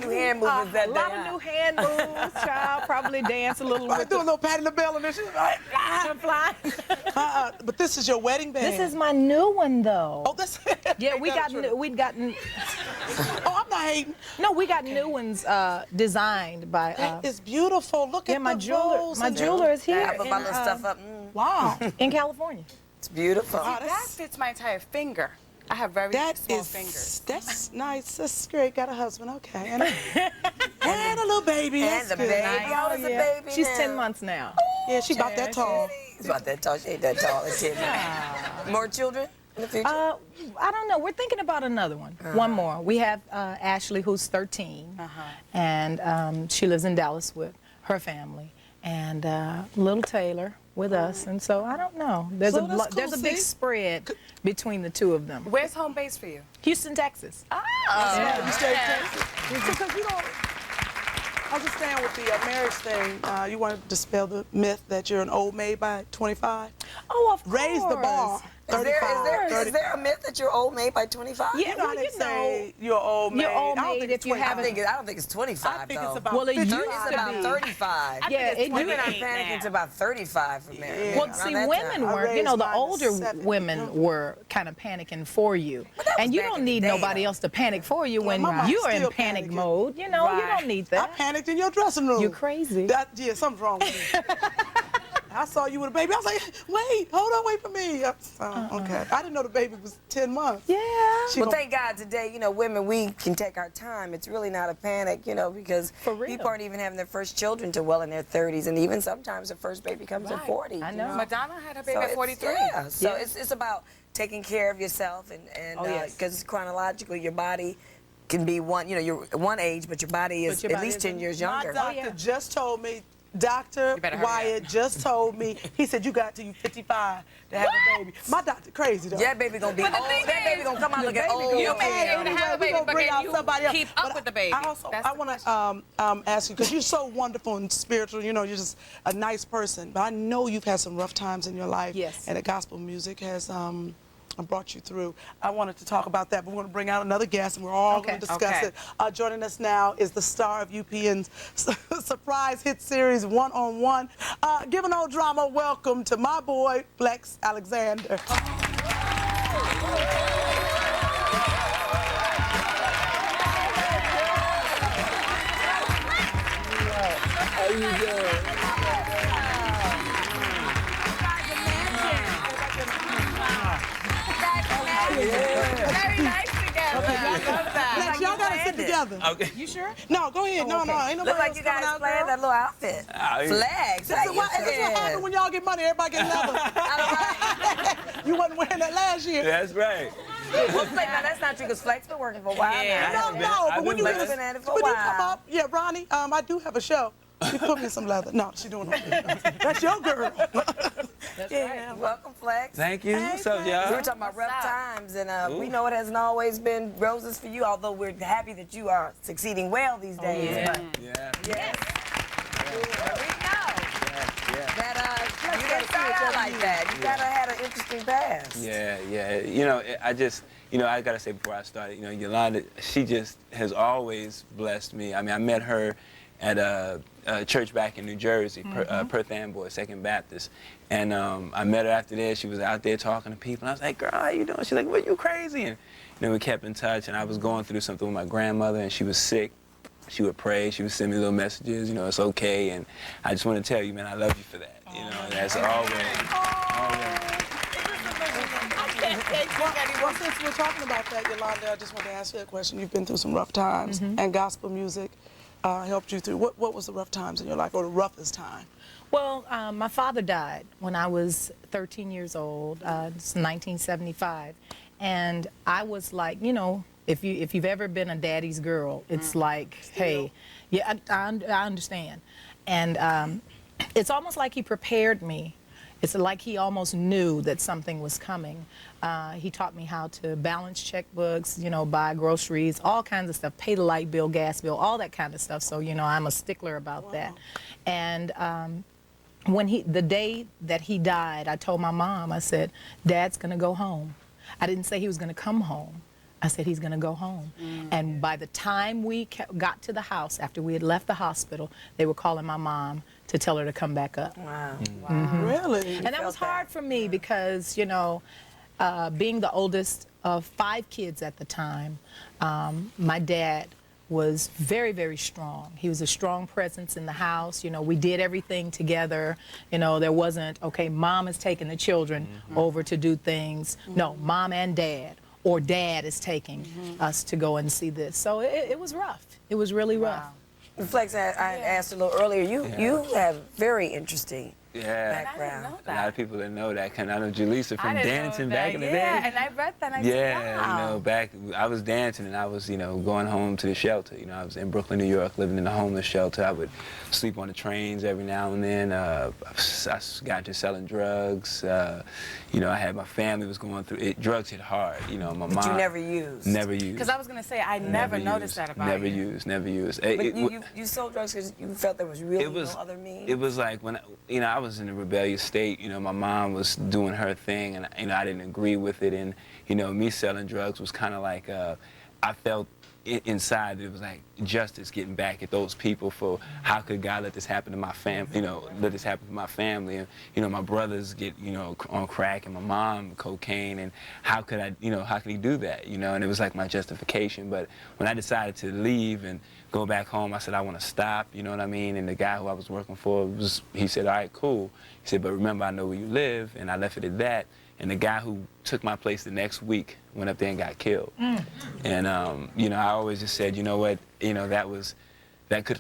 new hand movements that A day. lot of new hand moves, child. Probably dance a little I with do a little pat in the bell and then she's like, the fly. but this is your wedding band. This is my new one, though. Oh, that's Yeah, we got true. we got Oh, I'm not hating. no, we got new ones designed by. That is beautiful. Look Yeah, at my the jeweler. rolls My and jeweler is here I put my little stuff up. Wow. in California. It's beautiful. Oh, That fits my entire finger. I have very small fingers. That's nice. That's great. Got a husband, okay, and a little baby. And That's the good. baby. How old is the baby She's now? 10 months now. Yeah, she about that tall. She's about that tall. She ain't that tall at 10. More children in the future? I don't know. We're thinking about another one. One more. We have Ashley, who's 13, and she lives in Dallas with her family, and little Taylor with us. And so I don't know. There's So that's there's a cool, big see? spread between the two of them. Where's home base for you? Houston, Texas. Yeah, you stay in Texas. Because you don't. Understand with the marriage thing, you want to dispel the myth that you're an old maid by 25. Oh, of course. Raise the bar. 35. Is there a myth that you're old maid by 25? Yeah, You know how well, they you say you're old maid. You're old I don't maid think if it's you 25. haven't. I don't think it's 25, I think though. it's about Well, it 50. used It's to about be. 35. Yeah, it Women used are to be. panicking to about 35 for marriage. Yeah. Well, see, Around that women time. were, I you know, raised the mine to older 70. women were kind of panicking for you. that And was you back don't in the need day, nobody though. else to panic for you when my mom's you are in still panic panicking. mode. You know, you don't need I that. panicked in your dressing room. You're crazy. Yeah, something's wrong with me. I saw you with a baby. I was like, wait, hold on, wait for me. Okay. I didn't know the baby was 10 months. Yeah. Well, thank God today, you know, women, we can take our time. It's really not a panic, you know, because For real. people aren't even having their first children till well in their 30s, and even sometimes their first baby comes at 40. I you know. Madonna had her baby So at it's- 43. Yeah, so Yeah. it's about taking care of yourself, and Oh, yes. because chronologically your body can be one, you know, you're one age, but your body is your at body least is 10 years My younger. doctor just told me, Dr. You better hurry Wyatt just told me, he said you got till you 55 to have a baby. My doctor crazy though. Yeah, baby gonna be old. But the thing That baby is, gonna come out looking baby old. gonna You be may be old. able to have a We baby, gonna but bring can out you somebody else. keep up But with the baby? I also That's I the want to ask you, because you're so wonderful and spiritual, you know, you're just a nice person, but I know you've had some rough times in your life. Yes. And the gospel music has brought you through. I wanted to talk about that, but we're going to bring out another guest, and we're all going to discuss Okay. it. Joining us now is the star of UPN's surprise hit series, One on One. Give an old drama welcome to my boy, Flex Alexander. How you doing? Very nice together. Flex, y'all got to sit together. Okay. You sure? No, go ahead. No, ain't nobody Look like else you coming guys out, planned girl. that little outfit. yeah. Flags. This is what happens when y'all get money. Everybody get leather. You wasn't wearing that last year. That's right. Well, Flex, now that's not true, because Flex been working for a while Yeah. now. No, I've but when been you blessed. Been at it for a when you come while. up, yeah, Ronnie, I do have a show. You put me in some leather. No, she doing it. That's your girl. Yeah, welcome, Flex. Thank you. What's up, We were y'all? talking about rough times, and we Ooh. know it hasn't always been roses for you, although we're happy that you are succeeding well these days. yeah. But Yeah. yes, we know Yeah. that you didn't start out like that. You gotta have an interesting past. Yeah. You know, I just, you know, I gotta say before I started, you know, Yolanda, she just has always blessed me. I mean, I met her at a church back in New Jersey, Perth Amboy, Second Baptist. And I met her after that. She was out there talking to people. And I was like, girl, how you doing? She's like, well, you crazy? And you know, we kept in touch. And I was going through something with my grandmother, and she was sick. She would pray. She would send me little messages, you know, it's okay. And I just want to tell you, man, I love you for that. You know, and that's always. Well, since we're talking about that, Yolanda, I just want to ask you a question. You've been through some rough times, and gospel music helped you through. What was the rough times in your life, or the roughest time? Well, my father died when I was 13 years old. It's 1975, and I was like, you know, if you've ever been a daddy's girl, it's like, hey, yeah, I understand, and it's almost like he prepared me. It's like he almost knew that something was coming. He taught me how to balance checkbooks, you know, buy groceries, all kinds of stuff, pay the light bill, gas bill, all that kind of stuff. So, you know, I'm a stickler about that. And when the day that he died, I told my mom, I said, Dad's gonna go home. I didn't say he was gonna come home. I said, he's going to go home. And by the time we got to the house, after we had left the hospital, they were calling my mom to tell her to come back up. Wow. Really? And that was hard for me because, you know, being the oldest of 5 kids at the time, my dad was very, very strong. He was a strong presence in the house. You know, we did everything together. You know, there wasn't, okay, mom is taking the children over to do things. No, mom and dad, or dad is taking us to go and see this. So it was rough. It was really rough. Flex, I asked a little earlier, you have very interesting Yeah. background. I didn't know A that. lot of people didn't know that. I know Julissa I from didn't know dancing that. back in the day. Yeah, and I read that and I said, Yeah, wow. you know, back I was dancing and I was, you know, going home to the shelter. You know, I was in Brooklyn, New York, living in a homeless shelter. I would sleep on the trains every now and then. I got into selling drugs. You know, I had my family was going through it. Drugs hit hard. You know, my But mom. you never used. Never used. Because I was going to say, I never noticed used, that about never you. used. Never used. But you sold drugs because you felt there was really It was, no other means? it was like when, you know, I was in a rebellious state. You know, my mom was doing her thing, and you know, I didn't agree with it. And you know, me selling drugs was kind of like, I felt inside it was like justice getting back at those people for how could God let this happen to my family? You know, let this happen to my family. And you know, my brothers get, you know, on crack, and my mom cocaine, and how could I, you know, how could he do that? You know, and it was like my justification. But when I decided to leave and go back home, I said, I want to stop, you know what I mean? And the guy who I was working for, he said, all right, cool. He said, but remember, I know where you live, and I left it at that. And the guy who took my place the next week went up there and got killed. And, you know, I always just said, you know what, you know, it could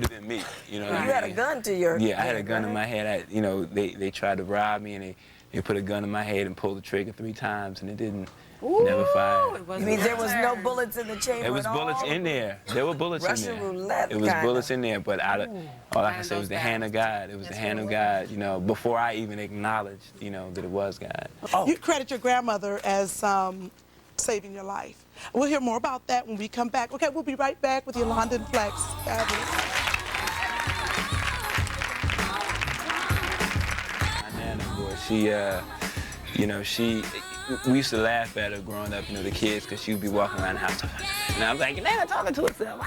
have been me, you know what I mean? You had a gun to your Yeah, I had a head, gun in right? my head. You know, they tried to rob me, and they put a gun in my head and pulled the trigger 3 times, and it didn't. Never fired. It was You mean there was no bullets in the chamber There was at bullets all? in there. There were bullets Russian in there. roulette It was kinda. bullets in there, but all I can say was the those hand of God. It was the hand of God, you know, before I even acknowledged, you know, that it was God. You credit your grandmother as saving your life. We'll hear more about that when we come back. Okay, we'll be right back with Yolanda and Flex. Fabulous. My nana, boy, she, you know, we used to laugh at her growing up, you know, the kids, because she would be walking around the house. And I was like, Nana talking to herself.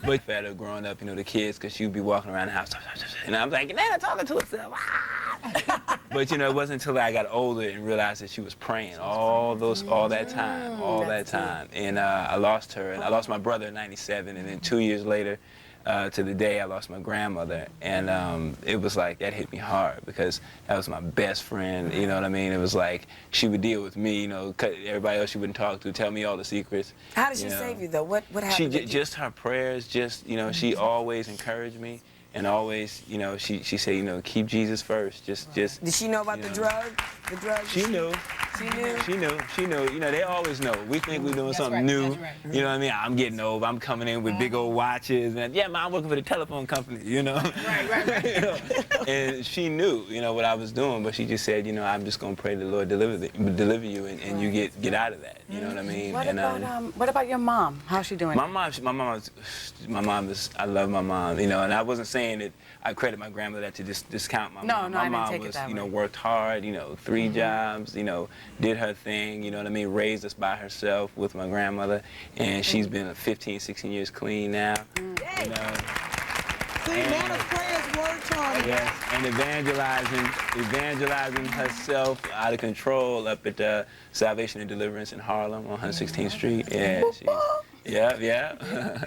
But at her growing up, you know, the kids, because she would be walking around the house. And I was like, Nana talking to herself. But, you know, it wasn't until I got older and realized that she was praying all that time. And I lost her, and I lost my brother in '97, and then 2 years later, to the day I lost my grandmother, and it was like that hit me hard because that was my best friend. You know what I mean? It was like she would deal with me. You know, cut everybody else she wouldn't talk to, tell me all the secrets. How did she you know. save you, though? What happened? She with you? just her prayers. Just you know, she always encouraged me, and always you know she said you know keep Jesus first. Just. Did she know about you the know. drug? The drugs? She knew. She knew? She knew. You know, they always know. We think we're doing something new. that's right. You know what I mean? I'm getting old. I'm coming in with big old watches. And yeah, man, I'm working for the telephone company, you know? Right. You know? And she knew, you know, what I was doing, but she just said, you know, I'm just going to pray the Lord deliver you and you get out of that. You know what I mean? What about your mom? How's she doing? My mom is, I love my mom, you know, and I wasn't saying that I credit my grandmother to discount my mom. No, I My didn't mom take it was, that you know, way. worked hard, you know, 3 jobs, you know, did her thing, you know what I mean, raised us by herself with my grandmother, and she's been 15, 16 years clean now, you know. See, Nana's prayers worked on it. Yes, and evangelizing herself out of control up at the Salvation and Deliverance in Harlem on 116th Street. Yeah, yeah.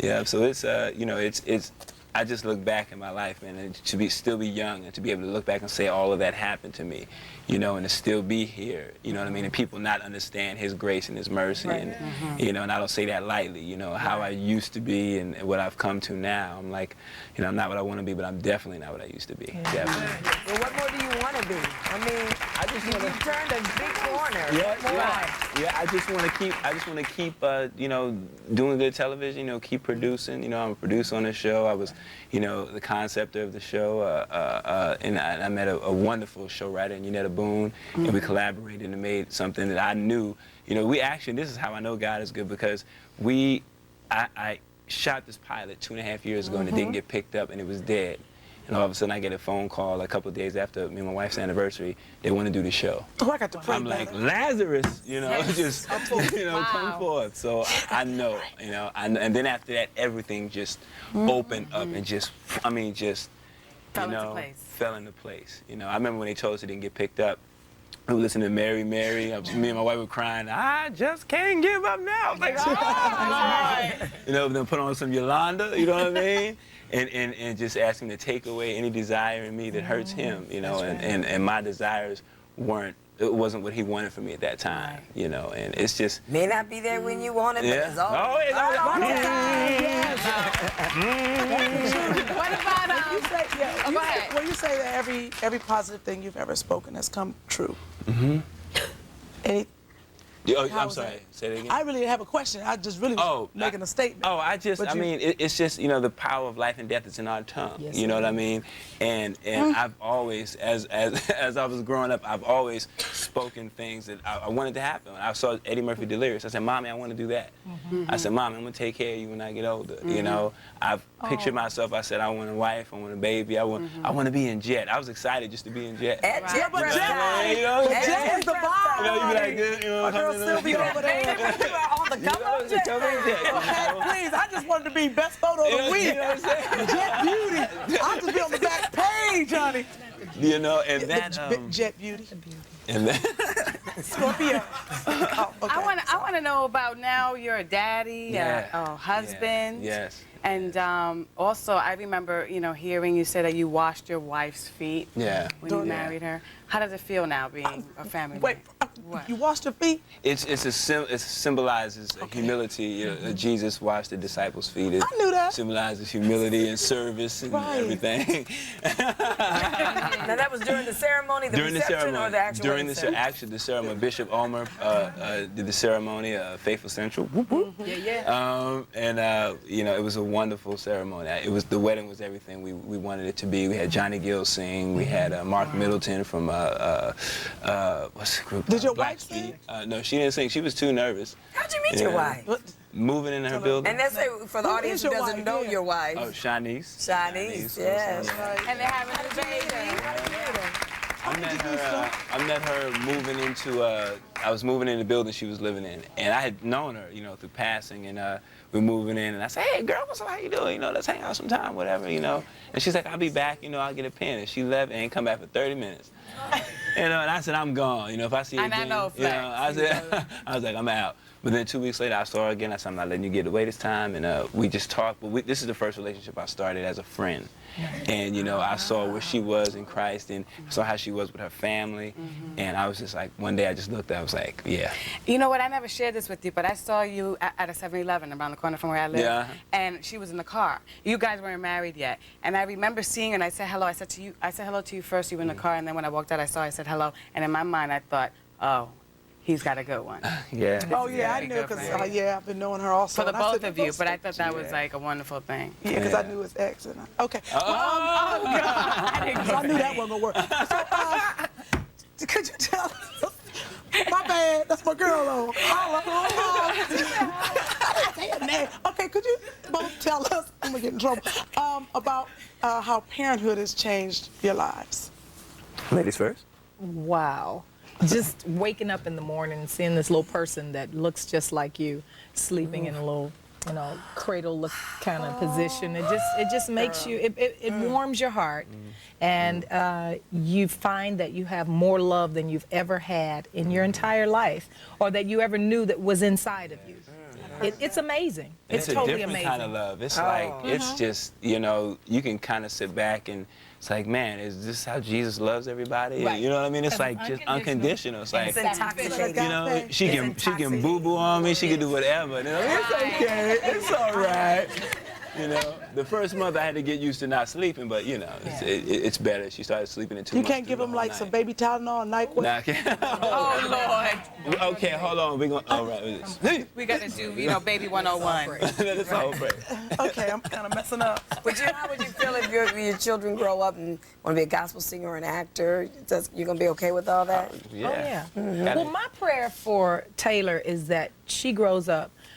Yeah, so it's, you know, it's, I just look back at my life, man, and to still be young and to be able to look back and say all of that happened to me, you know, and to still be here, you know what I mean, and people not understand His grace and His mercy, and you know, and I don't say that lightly, you know, how I used to be and what I've come to now. I'm like, you know, I'm not what I want to be, but I'm definitely not what I used to be. Definitely. Well, what more do you want to be? I mean, I just you want to. turned a big corner. What more? Yeah. I just want to keep, you know, doing good television. You know, keep producing. You know, I'm a producer on the show. I was, you know, the conceptor of the show, and I met a wonderful show writer, Unetta Boone, and we collaborated and made something that I knew. You know, this is how I know God is good because I shot this pilot 2.5 years ago and it didn't get picked up and it was dead. and all of a sudden I get a phone call a couple of days after me and my wife's anniversary. They want to do the show. Oh, I got to pray I'm like, better. Lazarus, you know, just, you know, come Wow. forth. So I know, you know, and then after that, everything just opened up and just, I mean, just, Fell you into know, place. fell into place. You know, I remember when they told us it didn't get picked up. We were listening to Mary, Mary. Me and my wife were crying. I just can't give up now. I was like, oh, you know, then put on some Yolanda. You know what I mean? And just ask him to take away any desire in me that hurts him. You know, and my desires it wasn't what he wanted for me at that time. You know, and it's just. May not be there when you want it, but Yeah. it's all. Oh, it's all What about You say, yeah, go ahead. When you say that every positive thing you've ever spoken has come true. Mm-hmm. Oh, How I'm was sorry. that? Say it again. I really didn't have a question. I just really was making a statement. Oh, I But you- mean, it's just, you know, the power of life and death is in our tongue. Yes, You know it what I mean? And I've always, as I was growing up, I've always spoken things that I wanted to happen. I saw Eddie Murphy Delirious. I said, Mommy, I want to do that. I said, Mommy, I'm going to take care of you when I get older. You know, I've pictured myself. I said, I want a wife. I want a baby. I want to be in Jet. I was excited just to be in Jet. At Right. Jet Yeah, but Press Jet- time. You know, At Jet is the Press vibe. you know, you be like this, you know, My girl Sylvia over there. time. On the cover of the Jet. cover of Jet, you know? Please, I just wanted to be best photo of the You week. know what I'm saying? Jet Beauty. I'll just be on the back page, honey. You know, and that, Jet Beauty. and that, Scorpio. Oh, okay. I want to know about now. You're a daddy, a husband. Yes. And also, I remember, you know, hearing you say that you washed your wife's feet Yeah. when you Yeah. married her. How does it feel now being a family Wait, man? What? you washed your feet? It symbolizes humility. You know, Jesus washed the disciples' feet. It I knew that. symbolizes humility and service and Right. everything. Now that was during the ceremony, the During the reception, ceremony, or the actual during wedding the ceremony? the ceremony, Bishop Omer did the ceremony, Faithful Central. Whoop, whoop. And you know, it was a wonderful ceremony. The wedding was everything we wanted it to be. We had Johnny Gill sing. We had Mark Middleton from what's the group? Did your Black wife sing? Key. No, she didn't sing. She was too nervous. How'd you meet your Yeah. wife? What? Moving in her building. And let's say for the Who audience is who your doesn't wife? know Yeah. your wife. Oh, Shanice. Shanice, yes. And they're having a baby. I met her moving into I was moving in the building she was living in, and I had known her, you know, through passing, and we were moving in, and I said, hey girl, what's up, how you doing? You know, let's hang out sometime, whatever, you know. And she's like, I'll be back, you know, I'll get a pen. And she left and ain't come back for 30 minutes. You know, and I said, I'm gone. You know, if I see her And I again, know you know, facts. I said, I was like, I'm out. But then 2 weeks later, I saw her again. I said, I'm not letting you get away this time. And we just talked. But this is the first relationship I started as a friend. And, you know, I saw where she was in Christ and saw how she was with her family. And I was just like, one day I just looked at her, I was like, yeah. You know what? I never shared this with you, but I saw you at a 7-Eleven around the corner from where I live. Yeah. And she was in the car. You guys weren't married yet. And I remember seeing her and I said hello. I said hello to you first. You were in the car. And then when I walked out, I said hello. And in my mind, I thought, oh, he's got a good one. Yeah. Oh, yeah, I very knew good because, for you. I've been knowing her also. For the And I both said, of you, "Those but I thought that was Yeah. like a wonderful thing. Yeah, because I Yeah. knew his ex. And okay. Oh, So I knew that wasn't going to work. So, could you tell us? My bad. That's my girl, though. Okay, could you both tell us, I'm going to get in trouble, about how parenthood has changed your lives? Ladies first. Wow. Just waking up in the morning and seeing this little person that looks just like you sleeping in a little, you know, cradle look kind of position. It just makes you, it warms your heart. And you find that you have more love than you've ever had in your entire life or that you ever knew that was inside of you. It's amazing. It's totally a different amazing. kind of love. It's like, it's just, you know, you can kind of sit back and it's like, man, is this how Jesus loves everybody? Right. You know what I mean? It's It's like just unconditional. It's like, It's intoxicating. you know, she It's can intoxicating. boo-boo on me. She can do whatever. You know, it's okay. It's all right. You know, the first month I had to get used to not sleeping, but you know, it's better. She started sleeping in 2 You months. can't give through them the like whole some night. baby Tylenol and NyQuil? Nah, I can't. Oh, Lord. Okay, hold on. We're going to, all right. We got to do, you know, baby 101. That's all right. Okay, I'm kind of messing up. How would you feel if your children grow up and want to be a gospel singer or an actor? You're going to be okay with all that? Yeah. Oh, yeah. Gotta- Well, my prayer for Taylor is that she grows up